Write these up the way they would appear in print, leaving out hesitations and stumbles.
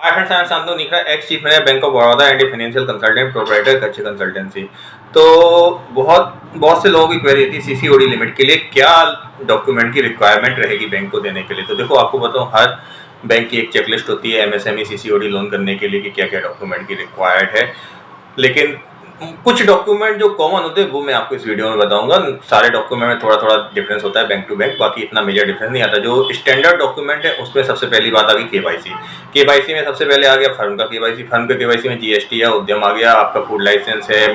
Hi friends, I am Shantanu Nikhra, ex chief manager bank of Baroda and financial consultant proprietor Kachche consultancy. तो बहुत बहुत से लोगों की क्वेरी थी सीसीओडी लिमिट के लिए क्या डॉक्यूमेंट की रिक्वायरमेंट रहेगी बैंक को देने के लिए। तो देखो, आपको बताऊं, हर बैंक की एक चेकलिस्ट होती है एमएसएमई सीसीओडी लोन करने के लिए कि क्या क्या डॉक्यूमेंट की रिक्वायर्ड है। लेकिन कुछ डॉक्यूमेंट जो कॉमन होते हैं वो मैं आपको इस वीडियो में बताऊंगा। सारे डॉक्यूमेंट में थोड़ा थोड़ा डिफरेंस होता है बैंक टू बैंक, बाकी इतना मेजर डिफरेंस नहीं आता। जो स्टैंडर्ड डॉक्यूमेंट है उसमें सबसे पहली बात आ गई केवाईसी। केवाईसी में सबसे पहले आ गया फर्म का केवाईसी। फर्म के केवाईसी में जीएसटी है, उद्यम आ गया, आपका फूड लाइसेंस है,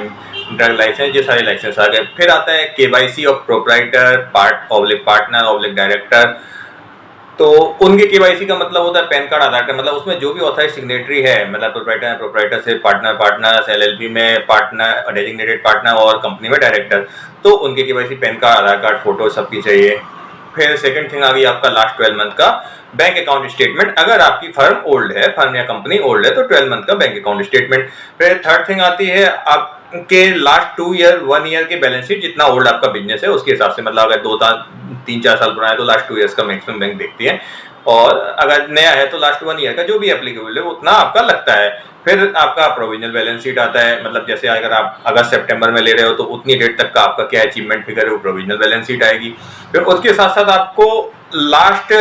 ड्रग लाइसेंस, ये सारे लाइसेंस आ गए। फिर आता है KYC of proprietor, partner oblique director. तो उनके केवाईसी का मतलब होता है पैन कार्ड, आधार कार्ड, मतलब उसमें जो भी ऑथराइज सिग्नेटरी है, मतलब प्रोप्राइटर से पार्टनर एलएलपी में पार्टनर, डेजिग्नेटेड पार्टनर और कंपनी में डायरेक्टर, तो उनके केवाईसी पैन कार्ड, आधार कार्ड, फोटो सबकी चाहिए। फिर सेकंड थिंग आ गई आपका लास्ट 12 मंथ का बैंक अकाउंट स्टेटमेंट। अगर आपकी फर्म ओल्ड है, फर्म या कंपनी ओल्ड है, तो 12 मंथ का बैंक अकाउंट स्टेटमेंट। फिर थर्ड थिंग आती है आपके लास्ट 2 ईयर 1 ईयर के बैलेंस शीट, जितना ओल्ड आपका बिजनेस है उसके हिसाब से, मतलब अगर 3-4 साल पुराना है तो लास्ट 2 ईयर्स का मैक्सिमम बैंक देखती है, और अगर नया है तो लास्ट 1 ईयर का जो भी एप्लीकेबल है उतना आपका लगता है। फिर आपका प्रोविजनल बैलेंस शीट आता है, मतलब जैसे अगर आप अगस्त सितंबर में ले रहे हो तो उतनी डेट तक का आपका क्या अचीवमेंट फिगर है वो प्रोविजनल बैलेंस शीट आएगी। फिर उसके साथ साथ आपको लास्ट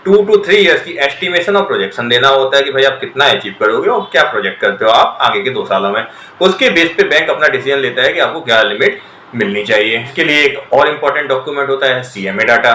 2 to 3 ईयर्स की एस्टिमेशन और प्रोजेक्शन देना होता है कि भाई आप कितना अचीव करोगे और क्या प्रोजेक्ट करते हो आप आगे के 2 सालों में। उसके बेस पे बैंक अपना डिसीजन लेता है कि आपको क्या लिमिट मिलनी चाहिए। इसके लिए एक और इम्पोर्टेंट डॉक्यूमेंट होता है सीएमए डाटा।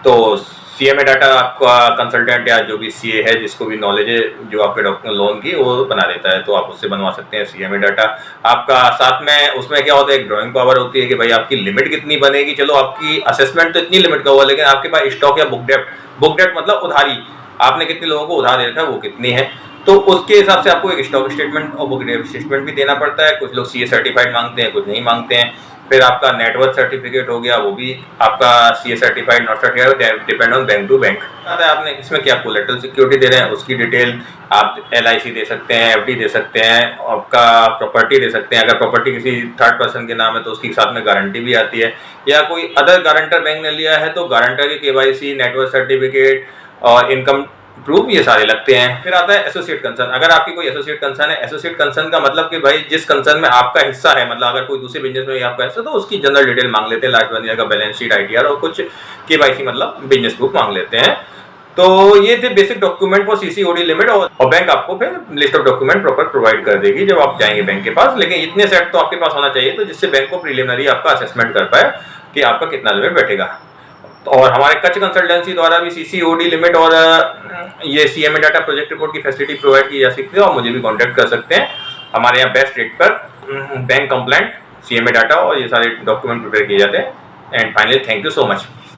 तो सीएमए डाटा आपका कंसल्टेंट या जो भी सीए है, जिसको भी नॉलेज है जो आपके डॉक्यूमेंट लोन की, वो बना देता है, तो आप उससे बनवा सकते हैं सीएमए डाटा। आपका साथ में उसमें क्या होता है, एक ड्राइंग पावर होती है कि भाई आपकी लिमिट कितनी बनेगी। चलो, आपकी असेसमेंट तो इतनी लिमिट का हुआ, लेकिन आपके पास स्टॉक या बुक डेप्ट मतलब उधारी, आपने कितने लोगों को उधार दे रखा है वो कितनी है, तो उसके हिसाब से आपको एक स्टॉक स्टेटमेंट और बुक डेप्ट स्टेटमेंट भी देना पड़ता है। कुछ लोग सीए सर्टिफाइड मांगते हैं, कुछ नहीं मांगते हैं। फिर आपका नेटवर्क सर्टिफिकेट हो गया, वो भी आपका CA certified not certified, depend on bank to bank. आपने इसमें क्या कोलेटरल सिक्योरिटी दे रहे हैं उसकी डिटेल, आप एलआईसी दे सकते हैं, एफडी दे सकते हैं, आपका प्रॉपर्टी दे सकते हैं। अगर प्रॉपर्टी किसी थर्ड पर्सन के नाम है तो उसके साथ में गारंटी भी आती है, या कोई अदर गारंटर बैंक ने लिया है तो गारंटर की केवाईसी, नेटवर्क सर्टिफिकेट और इनकम प्रूफ, ये सारे लगते हैं। फिर आता है एसोसिएट कंसर्न। अगर आपकी कोई एसोसिएट कंसर्न है, एसोसिएट कंसर्न का मतलब कि भाई जिस कंसर्न में आपका हिस्सा है, मतलब अगर कोई दूसरे बिजनेस में आपका हिस्सा, तो उसकी जनरल डिटेल मांग लेते हैं, लास्ट 1 ईयर का बैलेंस शीट, आईटीआर और कुछ केवाईसी मतलब बिजनेस प्रूफ मांग लेते हैं। तो ये थे basic document for CCOD limit, और बैंक आपको फिर list of document proper provide कर देगी जब आप जाएंगे बैंक के पास। लेकिन इतने सेट तो आपके पास होना चाहिए तो जिससे बैंक को प्रीलिमिनरी आपका असेसमेंट कर पाए कि आपका कितना लिमिट बैठेगा। और हमारे कच्च कंसल्टेंसी द्वारा भी सीसीओडी लिमिट और ये सीएमए डाटा प्रोजेक्ट रिपोर्ट की फैसिलिटी प्रोवाइड की जा सकती है, और मुझे भी कांटेक्ट कर सकते हैं। हमारे यहाँ बेस्ट रेट पर बैंक कंप्लाइंट सीएमए डाटा और ये सारे डॉक्यूमेंट प्रिपेयर किए जाते हैं। And finally, thank you so much.